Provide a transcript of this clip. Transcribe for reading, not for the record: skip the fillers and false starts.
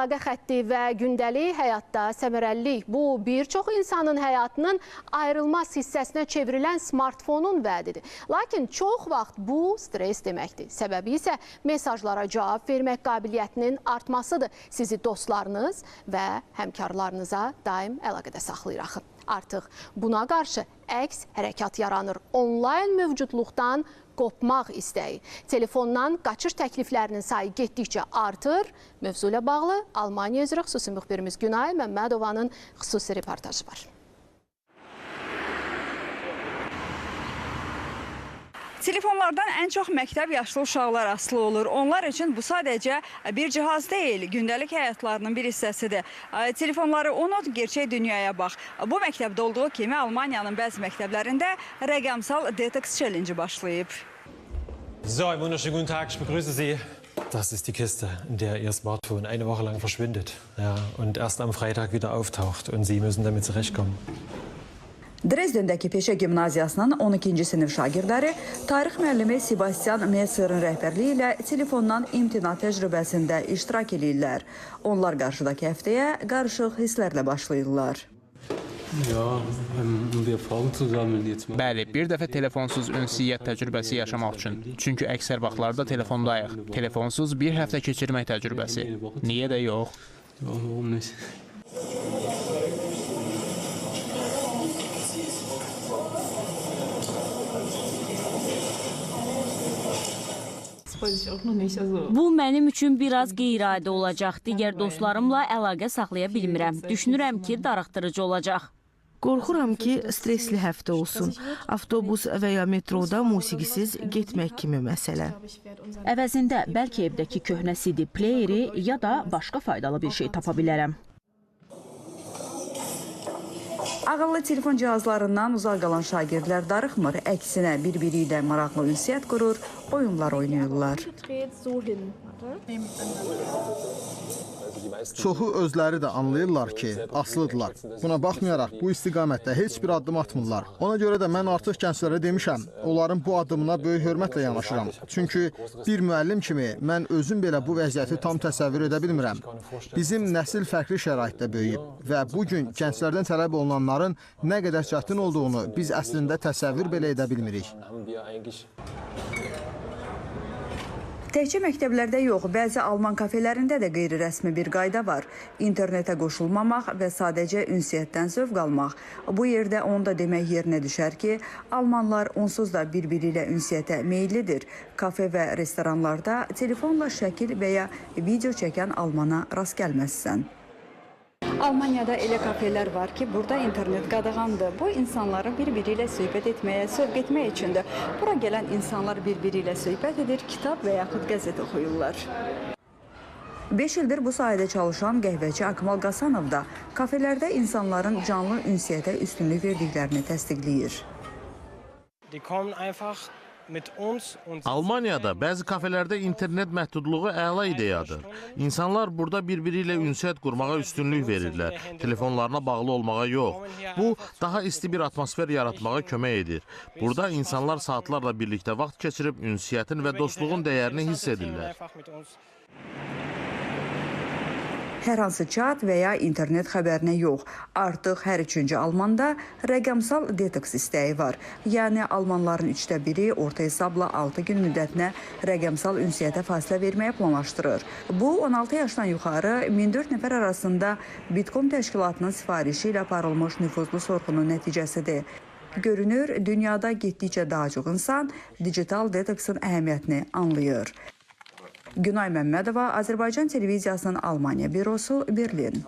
əlaqə xətti və gündəlik həyatda səmərəlilik bu bir çox insanın həyatının ayrılmaz hissəsinə çevrilən smartfonun vədidir. Lakin çox vaxt bu stres deməkdir. Səbəbi isə mesajlara cavab vermək qabiliyyətinin artmasıdır. Sizi dostlarınız və həmkarlarınıza daim əlaqədə saxlayır axı. Artıq buna qarşı əks hərəkat yaranır. Onlayn mövcudluqdan qopmaq istəyi. Telefondan qaçış təkliflərinin sayı getdikcə artır. Mövzu ilə bağlı Almaniya üzrə xüsusi müxbirimiz Günay Məmmədovanın xüsusi reportajı var. Telefonlardan ən çox məktəb yaşlı uşaqlar asılı olur. Onlar üçün bu sadəcə bir cihaz deyil, gündəlik həyatlarının bir hissəsidir. Telefonları unut, gerçək dünyaya bax. Bu məktəbdə olduğu kimi Almaniyanın bəzi məktəblərində rəqəmsal detoks challenge başlayıb. So, einen wunderschönen guten Tag, ich begrüße Sie. Das ist die Kiste, in der Ihr Smartphone eine Woche lang verschwindet, ja, und erst am Freitag wieder auftaucht und Sie müssen damit zurechtkommen. Dresdendəki Peşə Gimnaziyasının 12-ci sinif şagirdləri tarix müəllimi Sebastian Messer'in rəhbərliyi ilə telefondan imtina təcrübəsində iştirak edirlər. Onlar qarşıdakı həftəyə qarışıq hisslərlə başlayırlar. Bəli, bir dəfə telefonsuz ünsiyyət təcrübəsi yaşamaq üçün. Çünki əksər vaxtlarda telefondayıq. Telefonsuz bir həftə keçirmək təcrübəsi. Niyə də yox? Bu mənim üçün biraz qeyri-adi olacaq. Digər dostlarımla əlaqə saxlaya bilmirəm. Düşünürəm ki, darıxdırıcı olacaq. Qorxuram ki, stresli həftə olsun. Avtobus və ya metroda musiqisiz getmək kimi məsələ. Əvəzində bəlkə evdəki köhnə CD playeri ya da başqa faydalı bir şey tapa bilərəm. Ağıllı telefon cihazlarından uzaq qalan şagirdlər darıxmır, əksinə bir-biri ilə maraqlı ünsiyyət qurur, oyunlar oynayırlar. Çoxu özləri də anlayırlar ki, asılıdırlar. Buna baxmayaraq bu istiqamətdə heç bir addım atmırlar. Ona görə də mən artıq gənclərə demişəm, onların bu addımına böyük hörmətlə yanaşıram. Çünki bir müəllim kimi mən özüm belə bu vəziyyəti tam təsəvvür edə bilmirəm. Bizim nəsil fərqli şəraitdə böyüyüb və bugün gənclərdən tələb olunanların nə qədər çətin olduğunu biz əslində təsəvvür belə edə bilmirik. Təkcə məktəblərdə yox, bəzi Alman kafelərində də qeyri-rəsmi bir qayda var. İnternetə qoşulmamaq və sadəcə ünsiyyətdən zövq almaq. Bu yerdə onu da demək yerinə düşər ki, Almanlar onsuz da bir-biri ilə ünsiyyətə meyillidir. Kafe və restoranlarda telefonla şəkil və ya video çəkən Almana rast gəlməzsən. Almaniyada elə kafelər var ki, burada internet qadağandır. Bu insanları bir-biri ilə söhbət etməyə, sövq etmək üçündür. Bura gələn insanlar bir-biri ilə söhbət edir, kitab və yaxud qəzet oxuyurlar. 5 ildir bu sahədə çalışan qəhvəçi Akmal Qasanov da kafelərdə insanların canlı ünsiyyətə üstünlük verdiklərini təsdiqləyir. Almaniyada bəzi kafelərdə internet məhdudluğu əla ideyadır. İnsanlar burada bir-biri ilə ünsiyyət qurmağa üstünlük verirlər, telefonlarına bağlı olmağa yox. Bu, daha isti bir atmosfer yaratmağa kömək edir. Burada insanlar saatlarla birlikdə vaxt keçirib ünsiyyətin və dostluğun dəyərini hiss edirlər. Hər hansı chat və ya internet xəbərinə yox, artıq hər üçüncü Almanda rəqəmsal detoks istəyi var. Yəni, Almanların 1/3 orta hesabla 6 gün müddətinə rəqəmsal ünsiyyətə fasilə verməyə planlaşdırır. Bu, 16 yaşdan yuxarı 1004 nəfər arasında Bitkom təşkilatının sifarişi ilə aparılmış nüfuzlu sorğunun nəticəsidir. Görünür, dünyada getdikcə daha çox insan digital detoksun əhəmiyyətini anlayır. Günay Məmmədova, Azərbaycan Televiziyasının Almaniya bürosu, Berlin.